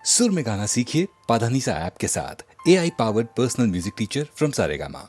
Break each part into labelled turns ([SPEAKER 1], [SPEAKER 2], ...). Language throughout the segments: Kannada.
[SPEAKER 1] सुर में गाना सीखिए पाधानीसा ऐप के साथ। AI powered personal music teacher from Saregama.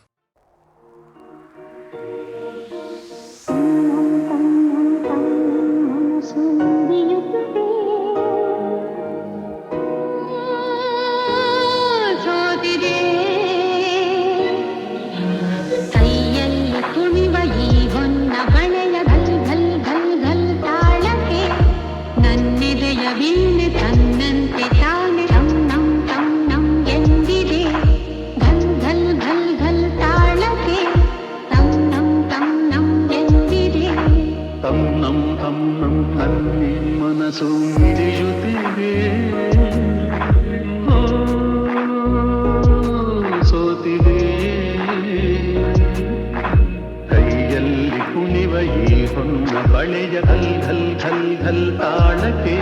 [SPEAKER 2] ಬಳೆಯ ಘಲ್ ಘಲ್ ಘಲ್ ಘಲ್ ತಾಳಕ್ಕೆ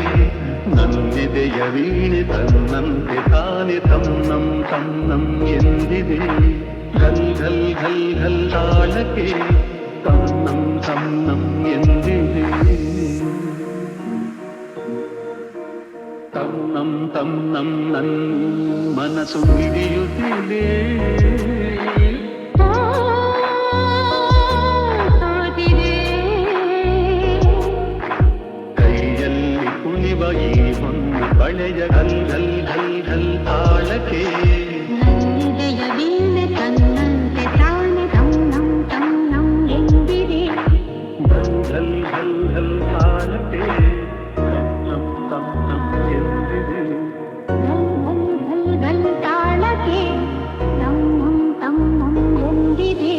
[SPEAKER 2] ನನ್ನಿದೆಯ ವೀಣೆ ತನ್ನಂತೆ ತಾನೆ ತನ್ನಂ ತನ್ನಂ ಎಂದಿದೆ. ಘಲ್ ಘಲ್ ಘಲ್ ಘಲ್ ತಾಳಕ್ಕೆ ತನ್ನಂ ತನ್ನಂ ಎಂದಿದೆ. ತನ್ನಂ ತನ್ನಂ ನನ್ನ ಮನಸ್ಸು ಹಿಡಿಯುತ್ತಿದೆ. ಬಳೆಯ ಘಲ್ ಘಲ್ ಘಲ್ ಘಲ್ ತಾಳಕ್ಕೆ
[SPEAKER 3] ನನ್ನಿದೆಯ ವೀಣೆ ತನ್ನಂತೆ ತಾನೆ ತನ್ನಂ ತನ್ನಂ ಎಂದಿದೆ.
[SPEAKER 2] ಘಲ್ ಘಲ್ ಘಲ್ ಘಲ್ ತಾಳಕ್ಕೆ ತನ್ನಂ ತನ್ನಂ ಎಂದಿದೆ.
[SPEAKER 3] ಘಲ್ ಘಲ್ ಘಲ್ ತಾಳಕ್ಕೆ ತನ್ನಂ ತನ್ನಂ ಎಂದಿದೆ.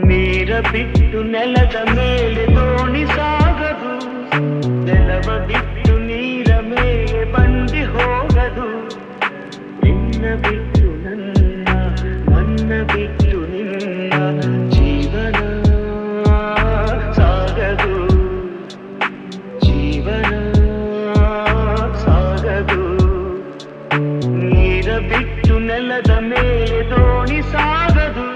[SPEAKER 2] ನೀರ ಬಿಟ್ಟು ನೆಲದ ಮೇಲೆ ದೋಣಿ ಸಾಗದು, ನೆಲವ ಬಿಟ್ಟು ನೀರ ಮೇಲೆ ಬಂಡಿ ಹೋಗದು. ನಿನ್ನ ಬಿಟ್ಟು ನನ್ನ, ನನ್ನ ಬಿಟ್ಟು ನಿನ್ನ ಜೀವನ ಸಾಗದು, ಜೀವನ ಸಾಗದು. ನೀರ ಬಿಟ್ಟು ನೆಲದ ಮೇಲೆ ದೋಣಿ ಸಾಗದು.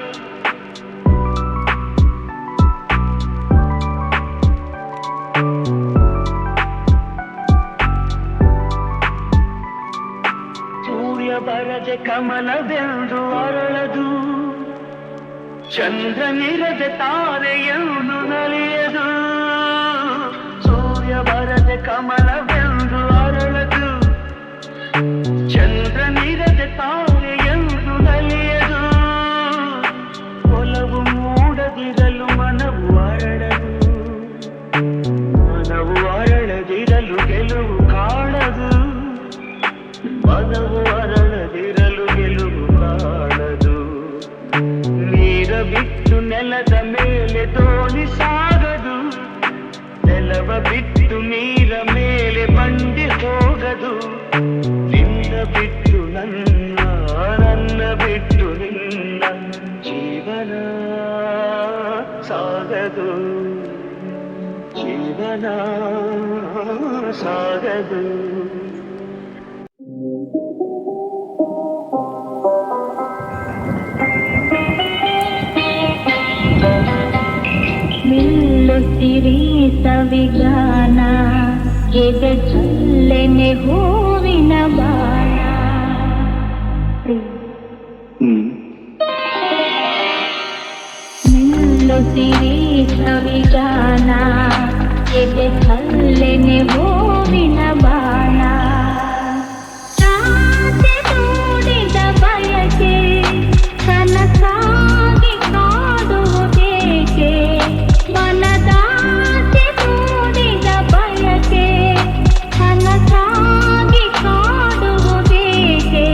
[SPEAKER 2] ಬರದೆ ಕಮಲವೆಂದು ಅರಳದು, ಚಂದ್ರನಿರದೆ ತಾರೆಯನ್ನು ನಲಿಯದು. ಸೂರ್ಯ ಬರದೆ ಕಮಲವೆಂದು ಅರಳದು, ಚಂದ್ರನಿರದೆ ತಾರೆಯನ್ನು ನಲಿಯದು. ಒಲವು ಮೂಡದಿರಲು ಮನವು ಅರಳದು, ಮನವು ಅರಳದಿರಲು ಗೆಲುವು ಕಾಣದು. ಮನವು ಅರಳದಿರಲು ಗೆಲುವು ಕಾಣದು. ನೀರ ಬಿಟ್ಟು ನೆಲದ ಮೇಲೆ ದೋಣಿ ಸಾಗದು, ನೆಲವ ಬಿಟ್ಟು ನೀರ ಮೇಲೆ ಬಂಡಿ ಹೋಗದು. ನಿನ್ನ ಬಿಟ್ಟು ನನ್ನ, ನನ್ನ ಬಿಟ್ಟು ನಿನ್ನ ಜೀವನ ಸಾಗದು, ಜೀವನ ಸಾಗದು.
[SPEAKER 3] ನಿಲ್ಲುತ್ತಿರಿ ಸವಿಗಾನ, ಎದೆ ಚಲ್ಲೆನೆ ಹೂವಿನ ಬಾಣ. ನಿಲ್ಲುತ್ತಿರಿ ಸವಿಗಾನ, ಎದೆ ಚಲ್ಲೆನೆ ಹೂವಿನ ಬಾಣ. ರಾತ್ರಿ ತೋಡಿದ ಬಯಕೆ ಕನಸಾಗಿ ಕಾಡುವುದೇಕೆ. ಮನದಾಸೆ ತೋಡಿದ ಬಯಕೆ ಕನಸಾಗಿ ಕಾಡುವುದೇಕೆ.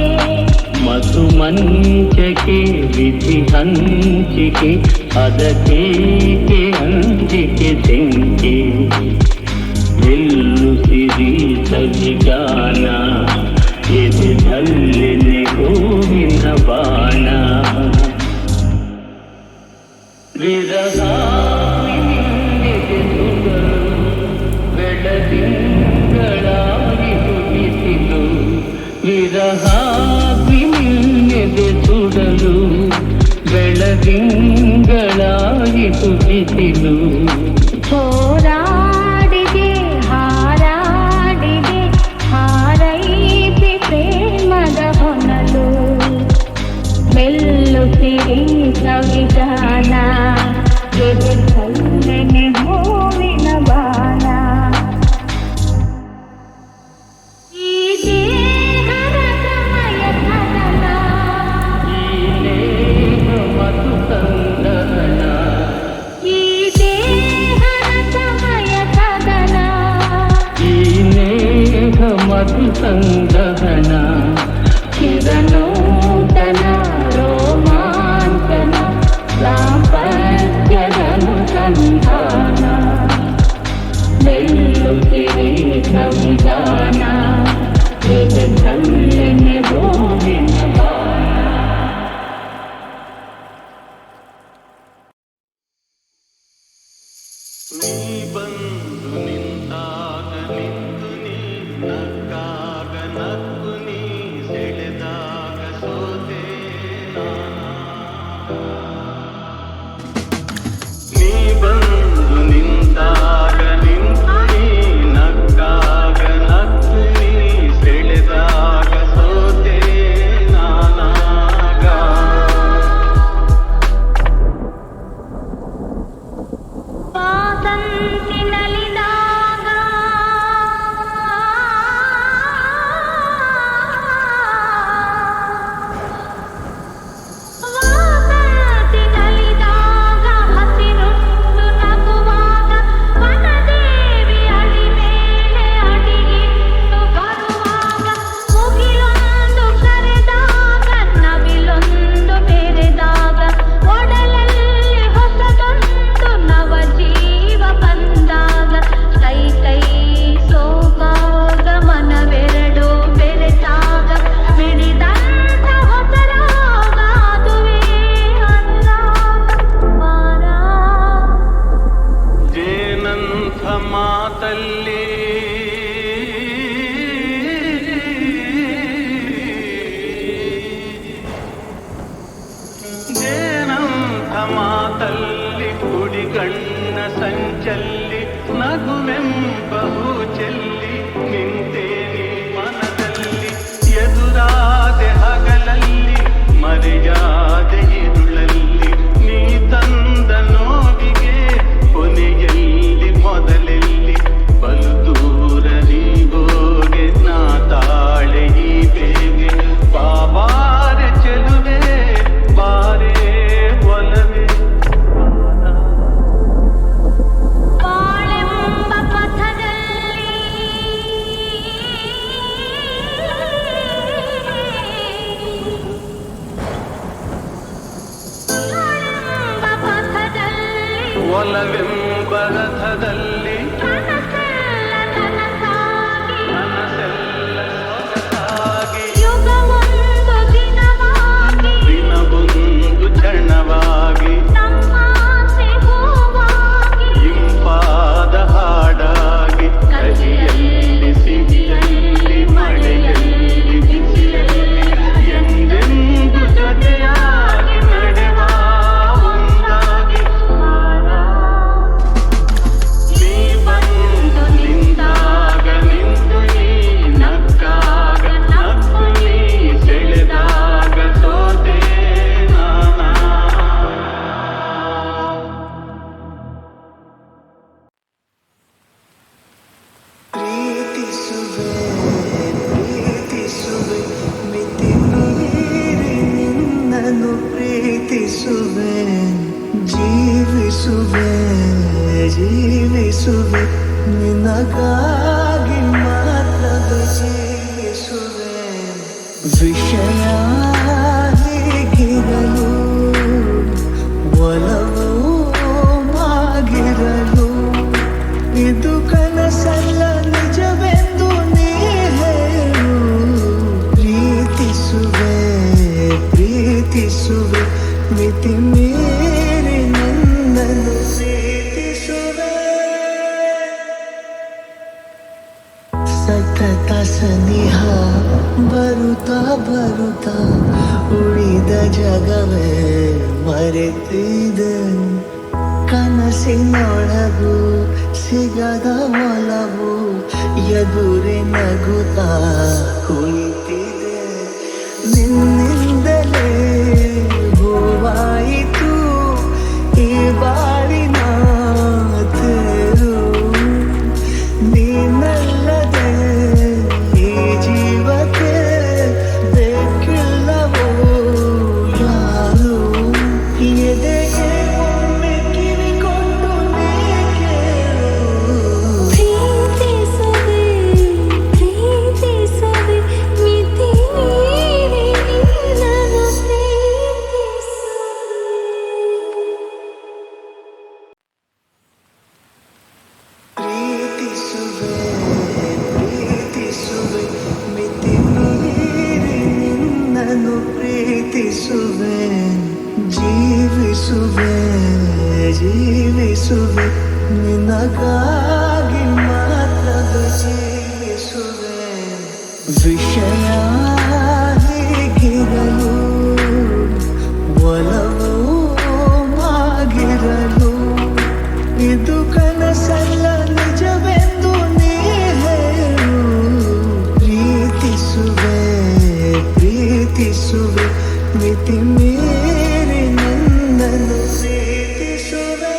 [SPEAKER 2] ಮಧು ಮಂಚಕೆ ವಿಧಿ ಹಂಚಿಕೆ, ಅದಕ್ಕೇಕೆ ಅಂಜಿಕೆ ತೆಂಕೆ. ನಿಲ್ಲುತ್ತಿರಿ ಸವಿಗಾನ, ಎದೆ ಚಲ್ಲೆನೆ ಹೂವಿನ ಬಾಣ. ವಿರಹ ಮಧು ಸಂದಹನ ಚಿರನೂತನ ರೋಮಾಂಚನ ದಾಂಪತ್ಯದನುಸಂಧಾನ ಬೆಳ್ಳುತ್ತಿರಿ ಸಂವಿಧಾನ ಜಗತ್ತಲ್ಲೆನೆ ಭೂಮಿನ
[SPEAKER 4] ನೀ ಬಂದು ನಿಂತಾಗ ನಿಂತು ನೀ ನಕ್ಕಾಗ ನಕ್ಕು ನೀ ಸೆಳೆದಾಗ ಸೋತೆ ನೀ ಬಂದು ನಿಂತಾಗ ನಿಂತು ನೀ ನಕ್ಕಾಗ ನಕ್ಕು ನೀ ಸೆಳೆದಾಗ ಸೋತೆ ನಾನಾಗ
[SPEAKER 3] ವಾಸಂತಿನಲಿದಾಗ ವಾಸಂತಿನಲಿದಾಗ ಹಸಿರುಂಡು ನಗುವಾಗ ವನದೇವಿ ಅಡಿ ಮೇಲೆ ಅಡಿಗಿಟ್ಟು ಬರುವಾಗ ಮುಗಿಲೊಂದು ಕರೆದಾಗ ನವಿಲೊಂದು ಮೆರೆದಾಗ ಒಡಲಲ್ಲಿ ಹೊಸದೊಂದು ನವ ಜೀವ ಬಂದಾಗ ಕೈ ಕೈ ಸೋಗಾಗ ಮನವೆರಡು ಬೆರೆತಾಗ ಮಿಡಿದಂಥ ಹೊಸರಾಗ ಅದುವೇ ಅನುರಾಗ ವಾರ
[SPEAKER 4] ಜೇನಂಥ ಮಾತಲ್ಲಿ ಜೇನಂಥ ಮಾತಲ್ಲಿ ಕುಡಿಗಣ್ಣ ಸಂಚಲ್ಲಿ ನಗುವೆಂಬ ಹೂ ಚೆಲ್ಲಿ ನಿಂತೆ ನೀ ಮನದಲ್ಲಿ ಎದುರಾದೆ ಹಗಲಲ್ಲಿ ಮರೆಯಾದೆ ಇರುಳಲ್ಲಿ ನೀ ತಂದ ನೋವಿಗೆ ಕೊನೆಯಲ್ಲಿ ಮೊದಲೆಲ್ಲಿ ಬಲು ದೂರ ನೀ ಹೋಗೆ ನಾ ತಾಳೆ ಈ ಬೇಗೆ ಬಾಬಾರೆ ಚೆಲುವೆ ಬಾರೆ ಒಲವೇ
[SPEAKER 3] ಬಾಳೆಂಬ ಪಥದಲ್ಲಿ ಬಾಳೆಂಬ ಪಥದಲ್ಲಿ
[SPEAKER 4] ಒಲವೆಂಬ ರಥದಲ್ಲಿ
[SPEAKER 3] ಕನಸೆಲ್ಲ ನನಸಾಗಿ
[SPEAKER 4] ಮನಸ್ಸೆಲ್ಲ ಸೊಗಸಾಗಿ
[SPEAKER 3] ಯುಗವೊಂದು ದಿನವಾಗಿ
[SPEAKER 4] ದಿನವೊಂದು ಕ್ಷಣವಾಗಿ
[SPEAKER 3] ನಮ್ಮಾಸೆ ಹೂವಾಗಿ
[SPEAKER 4] ಇಂಪಾದ ಹಾಡಾಗಿ ಕಹಿಯಲ್ಲಿ ಸಿಹಿಯಲ್ಲಿ ಮಳೆಯಲ್ಲಿ ಬಿಸಿಲಲ್ಲಿ ಎಂದೆಂದು ಜೊತೆಯಾಗಿ ನಡೆವ ಒಂದಾಗಿ ನೀ ಬಂದು ನಿಂತಾಗ ನಿಂತು ನೀ ನಕ್ಕಾಗ ನಕ್ಕು ನೀ ಸೆಳೆದಾಗ ಸೋತೆ ನಾನಾ
[SPEAKER 5] ಪ್ರೀತಿಸುವೆ ಪ್ರೀತಿಸುವೆ ಮಿತಿ ಮೀರಿ ನಿನ್ನನ್ನು ಪ್ರೀತಿಸುವೆ ಜೀವಿಸುವೆ ಜೀವಿಸುವೆ ನಿನಗಾಗಿ ಮಾತ್ರವೇ ಜೀವಿಸುವೆ ವಿಷಯ ಹೀಗಿರಲು ಒಲವು ಆಗಿರಲು ಇದು ಕನಸಲ್ಲ ನಿಜವೆಂದು ನೀ ಹೇಳು ಪ್ರೀತಿಸುವೆ ಪ್ರೀತಿಸುವೆ ಮಿತಿ ಮೀರಿ ನನ್ನನ್ನು ಪ್ರೀತಿಸುವೆ ಸತತ ಸನಿಹ ಬರುತ್ತಾ ಬರುತ್ತಾ ಉಳಿದ ಜಗವೇ ಮರೆತಿದೆ ಕನಸಿನೊಳಗು ಸಿಗದ ಒಲವು ಎದುರೆ ನಗುತ್ತಾ ಕುಳಿತಿದೆ ನಿನ್ನಿಂದಲೇ ಹೂವಾಯಿತು ಈ ಬಾಳಿನ ತೇರು ನೀನಲ್ಲದೆ ಈ ಜೀವಕ್ಕೆ ಬೇಕಿಲ್ಲವೋ ಯಾರು ಎದೆಗೆ ಒಮ್ಮೆ ಕಿವಿಕೊಂಡು ನೀ ಕೇಳು
[SPEAKER 3] ಪ್ರೀತಿಸುವೆ ಪ್ರೀತಿಸುವೆ
[SPEAKER 5] ಜೀವಿಸುವೆ ಜೀವಿಸುವೆ ಜೀವಿಸುವೆ ನಿನಗಾಗಿ ಮಾತ್ರವೇ ಜೀವಿಸುವೆ ವಿಷಯ ಹೀಗಿರಲು ಒಲವು ಆಗಿರಲು ಇದು ಕನಸಲ್ಲ ನಿಜವೆಂದು ನೀ ಹೇಳು ಪ್ರೀತಿಸುವೆ ಪ್ರೀತಿಸುವೆ ಮಿತಿ ಮೀರಿ ನನ್ನನ್ನು ಪ್ರೀತಿಸುವೆ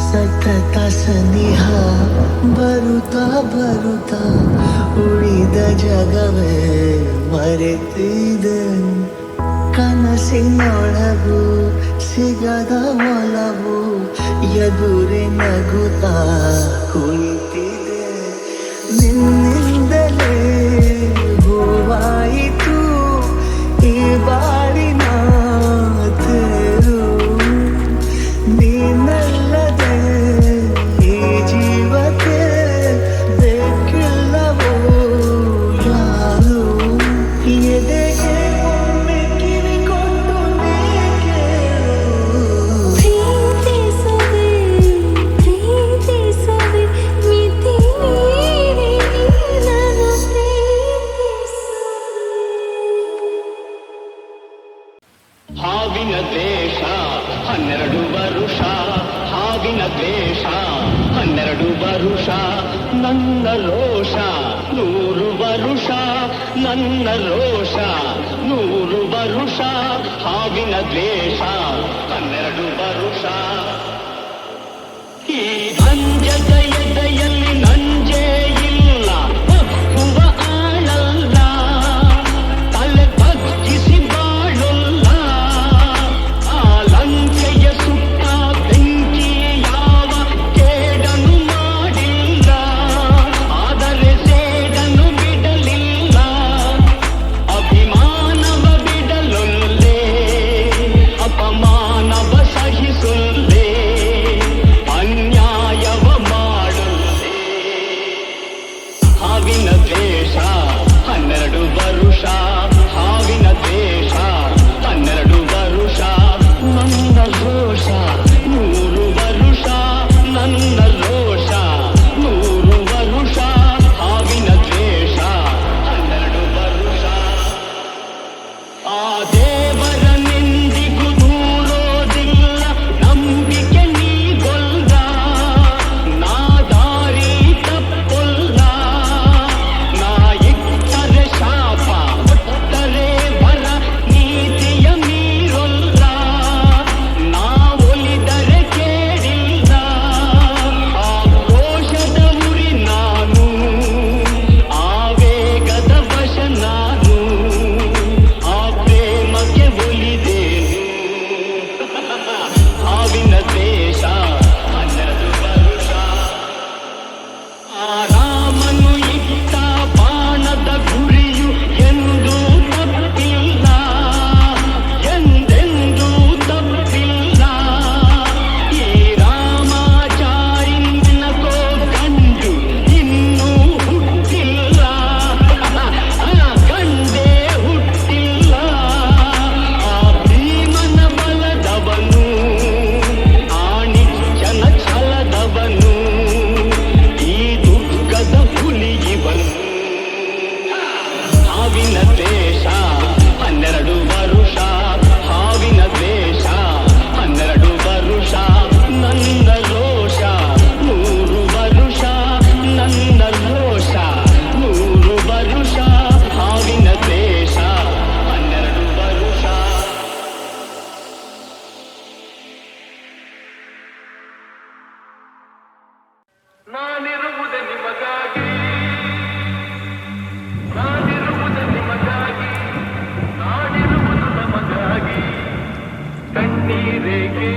[SPEAKER 5] ಸತತ ಸನಿಹ ಬರುತ್ತಾ ಬರುತ್ತಾ ಉಳಿದ ಜಗವೇ ಮರೆತಿದೆ ಕನಸಿನೊಳಗು ಸಿಗದ ಒಲವು ಎದುರೆ ನಗುತ್ತಾ ಕುಳಿತಿದೆ ನಿನ್ನಿಂದಲೇ ಹೂವಾಯಿತು ಈ ಬಾಳಿನ ತೇರು ನೀನಲ್ಲದೆ ಈ ಜೀವಕ್ಕೆ ಬೇಕಿಲ್ಲವೋ ಯಾರು ಎದೆಗೆ ಒಮ್ಮೆ ಕಿವಿಕೊಂಡು ನೀ ಕೇಳು
[SPEAKER 3] ಪ್ರೀತಿಸುವೆ ಪ್ರೀತಿಸುವೆ ಮಿತಿ ಮೀರಿ ನಿನ್ನನ್ನು ಪ್ರೀತಿಸುವೆ
[SPEAKER 4] ಹಾವಿನ ದ್ವೇಷ 12 ವರುಷ ಹಾವಿನ ದ್ವೇಷ 12 ವರುಷ ನನ್ನ ರೋಷ 100 ವರುಷ ನನ್ನ ರೋಷ 100 ವರುಷ ಹಾವಿನ ದ್ವೇಷ 12 ವರುಷ ಈ ಅಂಜದ ಎದೆಯಲ್ಲಿ ನಂಜೇ ಇಲ್ಲ ಒಪ್ಪುವ ಆಳಲ್ಲ ತಲೆ ಬಗ್ಗಿಸಿ ಬಾಳಲ್ಲ ಆ ಲಂಕೆಯ ಸುತ್ತ ಬೆಂಕಿ ಯಾವ ಕೇಡನು ಮಾಡಿಲ್ಲ ಆದರೆ ಸೇಡನು ಬಿಡಲಿಲ್ಲ ಅಭಿಮಾನವ ಬಿಡಲೊಲ್ಲೆ ಅಪಮಾನವ ಸಹಿಸೊಲ್ಲೆ ಅನ್ಯಾಯವ ಮಾಡೊಲ್ಲೆ ಹಾವಿನ ದ್ವೇಷ 12 ವರುಷ ಹಾವಿನ ದ್ವೇಷ 12 ವರುಷ ನನ್ನ ರೋಷ 100 ವರುಷ ನನ್ನ ರೋಷ 100 ವರುಷ ಹಾವಿನ ದ್ವೇಷ 12 ವರುಷ ಆ ದೇವರ ನಿಂದಿಗೂ ದೂರೋದಿಲ್ಲ ನಂಬಿಕೆ ನೀಗೊಲ್ಲ ನಾ ದಾರಿ ತಪ್ಪೊಲ್ಲ ನಾ ಇಟ್ಟರೆ ಶಾಪ ಕೊಟ್ಟರೆ ಬರ ನೀತಿಯ ಮೀರೊಲ್ಲ ನಾ ಒಲಿದರೆ ಕೇಳಿಲ್ಲ ಆ ಕೋಶದ ಉರಿ ನಾನು ಆ ವೇಗದ ವಶ ನಾನು ಆ ಪ್ರೇಮಕ್ಕೆ ಒಲಿದೇನು ಹಾವಿನ ದ್ವೇಷ 12 ವರುಷ ಆ ರಾಮನು ಇಟ್ಟ ಬಾಣದ ಗುರಿಯು ಎಂದೂ ತಪ್ಪಿಲ್ಲ ಎಂದೆಂದೂ ತಪ್ಪಿಲ್ಲ ಈ ರಾಮಾಚಾರ್ಯನಕೋ ಗಂಡು ಇನ್ನೂ ಹುಟ್ಟಿಲ್ಲ ಗಂಡೇ ಹುಟ್ಟಿಲ್ಲ ಆ ಭೀಮನ ಬಲದವನು ಆ ನಿಚ್ಚನ ಛಲದವನು ಈ ದುರ್ಗದ ಹುಲಿಗಿವನು ಹಾವಿನ ದ್ವೇಷ 12 ವರುಷ ಹಾವಿನ ದ್ವೇಷ 12 ವರುಷ ನನ್ನ ರೋಷ 100 ವರುಷ ನನ್ನ ರೋಷ 100 ವರುಷ ಹಾವಿನ ದ್ವೇಷ 12 ವರುಷ
[SPEAKER 2] ನಾನಿರುವುದೇ ನಿಮಗಾಗಿ ನಾನಿರುವುದೇ ನಿಮಗಾಗಿ ನಾನಿರುವುದು ನಮಗಾಗಿ ಕಣ್ಣೀರೇಕೆ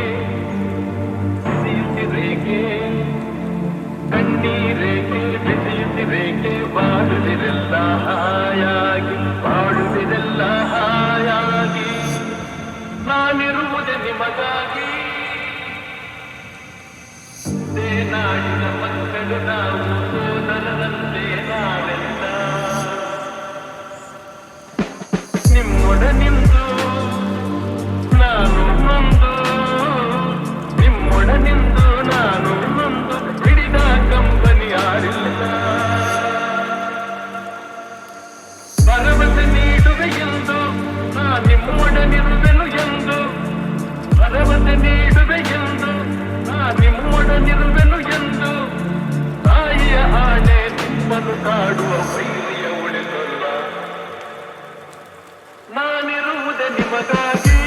[SPEAKER 2] ಬಿಸಿಯುತ್ತಿರೇಕೆ ಕಣ್ಣೀರೇಕೆ ಬಿಸಿಯುತ್ತಿರೇಕೆ ಬಾಳುವಿರೆಲ್ಲ ಹಾಯಾಗಿ ಬಾಳುವಿರೆಲ್ಲ ಹಾಯಾಗಿ ನಾನಿರುವುದೇ ನಿಮಗಾಗಿ ನಾಡಿನ ಮಕ್ಕಳು ನಾವು ಸೋದರರಂತೆ ನಾವೆಲ್ಲ
[SPEAKER 6] ನಾನಿರುವೆನು ಎಂದು ತಾಯಿಯ ಆಣೆ ನಿಮ್ಮನ್ನು ಕಾಡುವ ವೈರಿಯ ಉಳಿಸಲ್ಲ. ನಾನಿರುವುದೇ ನಿಮಗಾಗಿ,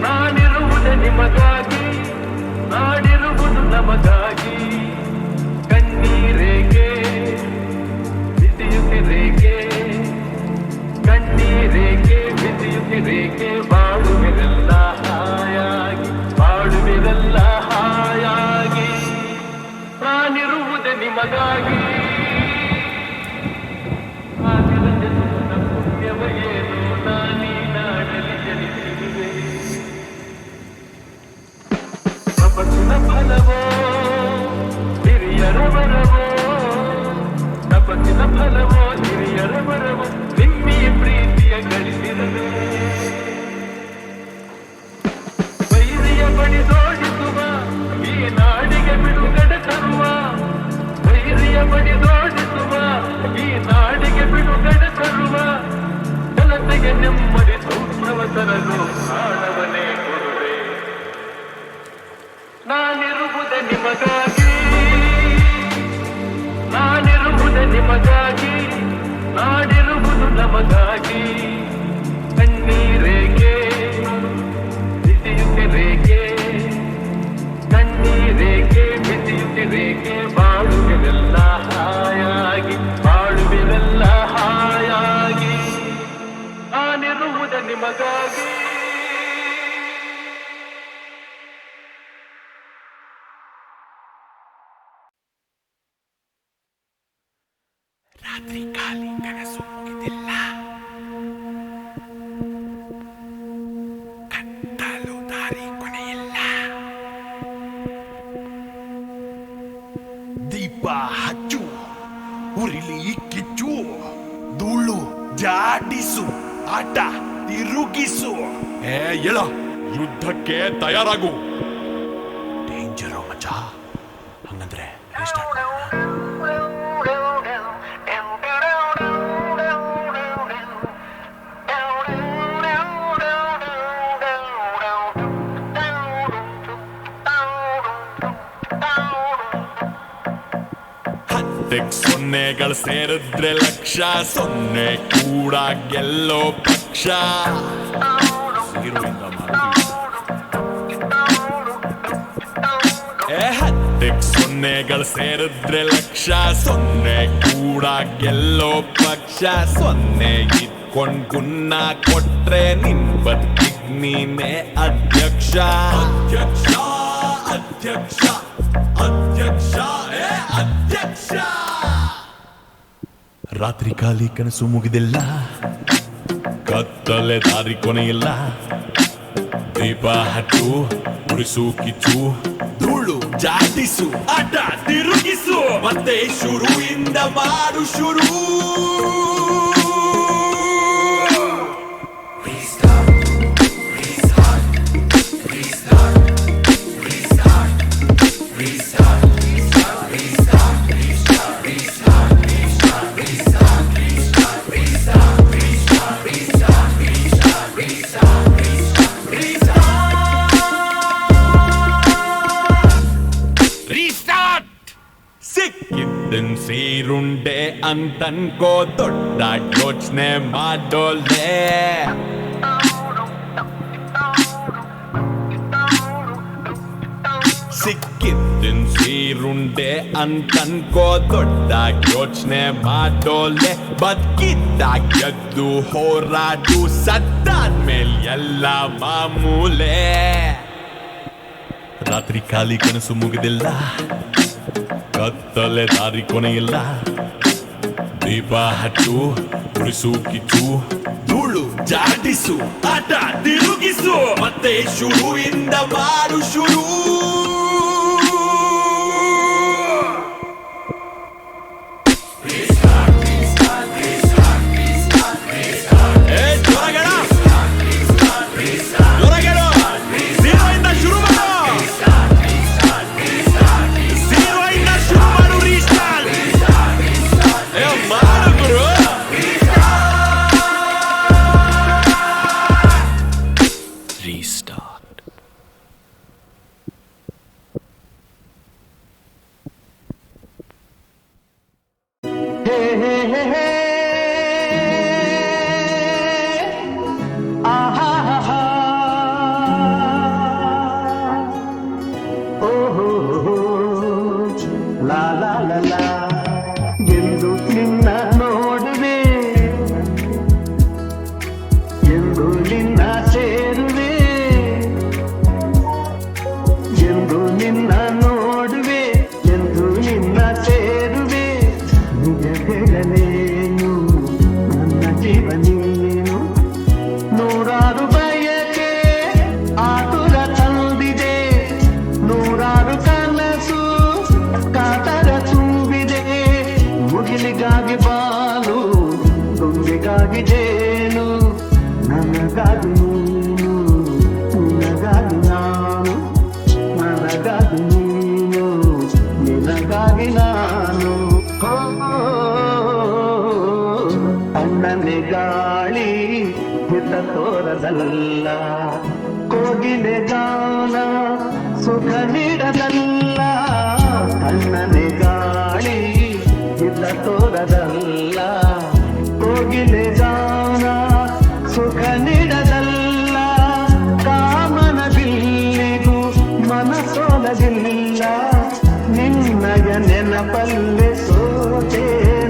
[SPEAKER 6] ನಾನಿರುವುದೇ ನಿಮಗಾಗಿ, ನಾಡಿರುವುದು ನಮಗಾಗಿ. ಕಣ್ಣೀರೇಕೆ ಬಿಸಿಯುತ್ತಿರೇಕೆ, ಕಣ್ಣೀರೇಕೆ ಬಿಸಿಯುತ್ತಿರೇಕೆ, ಬಾಳುವಿರಲ್ಲ ಹಾಯಾಗಿ, ಬಾಳುವಿರಲ್ಲ ಹಾಯಾಗಿ. ನಾನಿರುವುದೇ ನಿಮಗಾಗಿ, ಆಗಿರ ಜನ್ಮದ ಪುಣ್ಯವ ಏನು ನಾನೀ ನಾಡಲಿ ಜನಿಸಿರುವೆ. ತಪಸ್ಸಿನ ಫಲವೋ ಹಿರಿಯರ ವರವೋ, ತಪಸ್ಸಿನ ಫಲವೋ ಹಿರಿಯರ ವರವೋ, ನಿಮ್ಮಿ ಪ್ರೀತಿಯ ಗಳಿಸಿರಲು. ವೈರಿಯ ಬಡಿದೋಡಿಸುವ ಈ ನಾಡಿಗೆ ಬಿಡುಗಡೆ ತರುವ, ವೈರಿಯ ಬಡಿದೋಡಿಸುವ ಈ ನಾಡಿಗೆ ಬಿಡುಗಡೆ ತರುವ, ಜನತೆಗೆ ನೆಮ್ಮದಿ ಸೌಖ್ಯವ ತರಲು ಪ್ರಾಣವನ್ನೇ ಕೊಡುವೆ. ನಾನಿರುವುದೇ ನಿಮಗಾಗಿ, ನಾನಿರುವುದೇ ನಿಮಗಾಗಿ, ನಾಡಿರುವುದು ನಮಗಾಗಿ. ಕಣ್ಣೀರೇಕೆ ಬಿಸಿಯುತ್ತಿರೇಕೆ, ಕಣ್ಣೀರೇಕೆ ಬಿಸಿಯುತ್ತಿರೇಕೆ, ಬಾಳುವಿರಲ್ಲ ಹಾಯಾಗಿ, ಬಾಳುವಿರಲ್ಲ ಹಾಯಾಗಿ. ನಾನಿರುವುದೇ ನಿಮಗಾಗಿ.
[SPEAKER 7] ರಾತ್ರಿ ಖಾಲಿ ಕನಸು ಮುಗಿದಿಲ್ಲ, ಕತ್ತಲು ದಾರಿ ಕೊನೆಯಿಲ್ಲ. ದೀಪ ಹಚ್ಚು, ಉರಿಲಿ ಕಿಚ್ಚು, ಧೂಳು ಜಾಡಿಸು, ಆಟ ತಿರುಗಿಸು. ಹೇಳ, ಯುದ್ಧಕ್ಕೆ ತಯಾರಾಗು. ಡೇಂಜರು ಮಚ್ಚ. ಹಂಗಂದ್ರೆ restart ಮಾಡೋಣ. ಸೊನ್ನೆಗಳು ಸೇರಿದ್ರೆ ಲಕ್ಷ, ಸೊನ್ನೆ ಕೂಡ ಗೆಲ್ಲೋ ಪಕ್ಷ. ಸೊನ್ನೆಗಳು ಸೇರಿದ್ರೆ ಲಕ್ಷ, ಸೊನ್ನೆ ಕೂಡ ಗೆಲ್ಲೋ ಪಕ್ಷ. ಸೊನ್ನೆ ಇಟ್ಕೊಂಡ್ ಗುನ್ನ ಕೊಟ್ರೆ ನಿನ್ ಬದುಕಿಗ್ ನೀನೇ ಅಧ್ಯಕ್ಷ. ಅಧ್ಯಕ್ಷ ಅಧ್ಯಕ್ಷ ಅಧ್ಯಕ್ಷ ಅಧ್ಯಕ್ಷ. ರಾತ್ರಿ ಖಾಲಿ ಕನಸು ಮುಗಿದಿಲ್ಲ, ಕತ್ತಲೆ ದಾರಿ ಕೊನೆಯಿಲ್ಲ. ದೀಪ ಹಚ್ಚು, ಉರಿಸು ಕಿಚ್ಚು, ಧೂಳು ಜಾಟಿಸು, ಆಟ ತಿರುಗಿಸು, ಮತ್ತೆ ಶುರುವಿಂದ ಮಾಡು ಶುರು. ಸಿಕ್ಕಿದ್ದನ್ ಸೀರುಂಡೆ ಅಂತನ್ಕೋ, ದೊಡ್ಡ ಯೋಚನೆ ಮಾಡೋಲೆ. ಸಿಕ್ಕಿದ್ದನ್ ಸೀರುಂಡೆ ಅಂತನ್ಕೋ, ದೊಡ್ಡ ಯೋಚನೆ ಮಾಡೋಲೆ. ಬದುಕಿದ್ದಾಗ ಗೆದ್ದು ಹೋರಾಡು, ಸತ್ತಾದ್ಮೇಲೆ ಎಲ್ಲ ಮಾಮೂಲೆ. ರಾತ್ರಿ ಖಾಲಿ ಕನಸು ಮುಗಿದಿಲ್ಲ, ಕತ್ತಲೆ ದಾರಿ ಕೊನೆಯಿಲ್ಲ. ದೀಪ ಹಚ್ಚು, ಉರಿಸು ಕಿಚ್ಚು, ಧೂಳು ಜಾಡಿಸು, ಆಟ ತಿರುಗಿಸು, ಮತ್ತೆ ಶುರುವಿಂದ ಮಾಡು ಶುರು.
[SPEAKER 5] ಲಾ ಲಾ ಲಾ ಲಾ ಎಂದು ನಿನ್ನ ನೋಡುವೆ ಎಂದು ನಿನ್ನ ಸೇರುವೆ ಎಂದು ನಿನ್ನ ನೋಡುವೆ ಎಂದು ನಿನ್ನ ಸೇರುವೆ ನಿಜ ಹೇಳಲೇನು ನನ್ನ ಜೀವ ನೀನು ನೂರಾರು ಬಯಕೆ ಆತುರ ತಂದಿದೆ ನೂರಾರು ಕನಸು ಕಾತರ ತುಂಬಿದೆ ಮುಗಿಲಿಗಾಗಿ ಬಾಲು ತುಂಬಿಗಾಗಿ ಜೇನು ನನಗಾಗಿ ನೀನು ನಿನಗಾಗಿ ನಾನು ನನಗಾಗಿ ನೀನು ನಿನಗಾಗಿ ನಾನು ಅಣ್ಣನೆ ಗಾಳಿ ಹಿತ ತೋರದಲ್ಲ ಕೋಗಿಲೆ ಗಾನ ಸುಖ ನೀಡದಲ್ಲ ಅಣ್ಣನೆ ಗಾಳಿ ಹಿತ ತೋರದಲ್ಲ ಕೋಗಿಲೆ ಗಾನ ಸುಖ ನೀಡದಲ್ಲ ಕಾಮನ ಬಿಲ್ಲಿಗೂ ಮನಸೋಲಗಿಲ್ಲ ನಿನ್ನಯ ನೆನಪಲ್ಲೆ ಸೋತೆ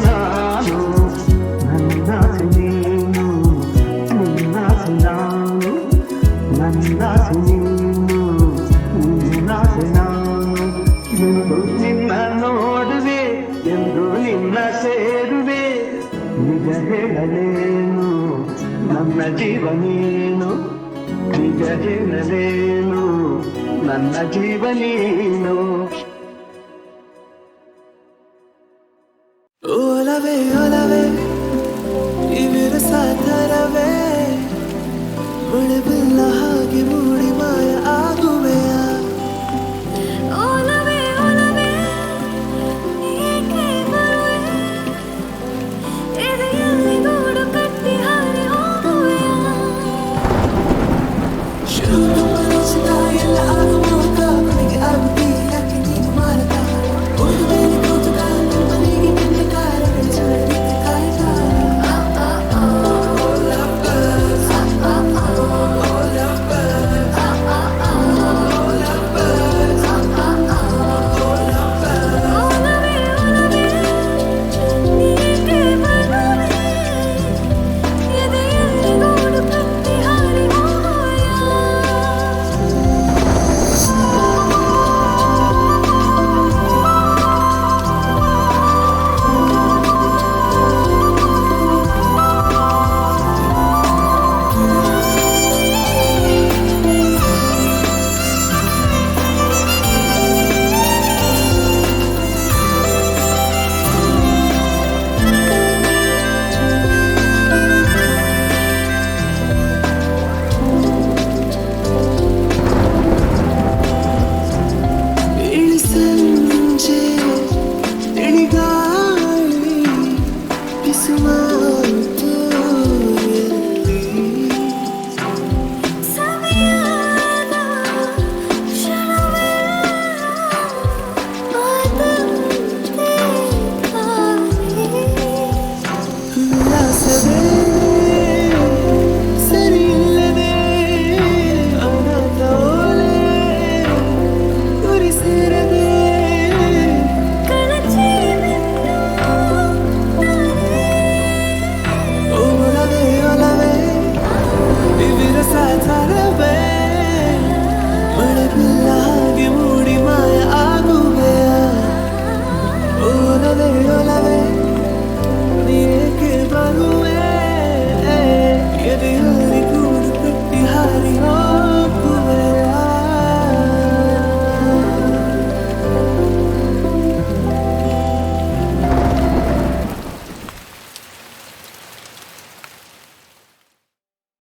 [SPEAKER 5] ನಾನು ನನ್ನಾಸೆ ನೀನು ನಿನ್ನಾಸೆ ನಾನು ನನ್ನಾಸೆ ನೀನು ನಿನ್ನಾಸೆ ನಾನು ಎಂದು ನಿನ್ನ ನೋಡುವೆ ಎಂದು ನಿನ್ನ ಸೇರುವೆ ನಿಜ ಹೇಳಲೇನು ನನ್ನ ಜೀವ ನೀನು ನಿಜ ಹೇಳಲೇನು ನನ್ನ ಜೀವ ನೀನು ಒಲವೇ ಒಲವೇ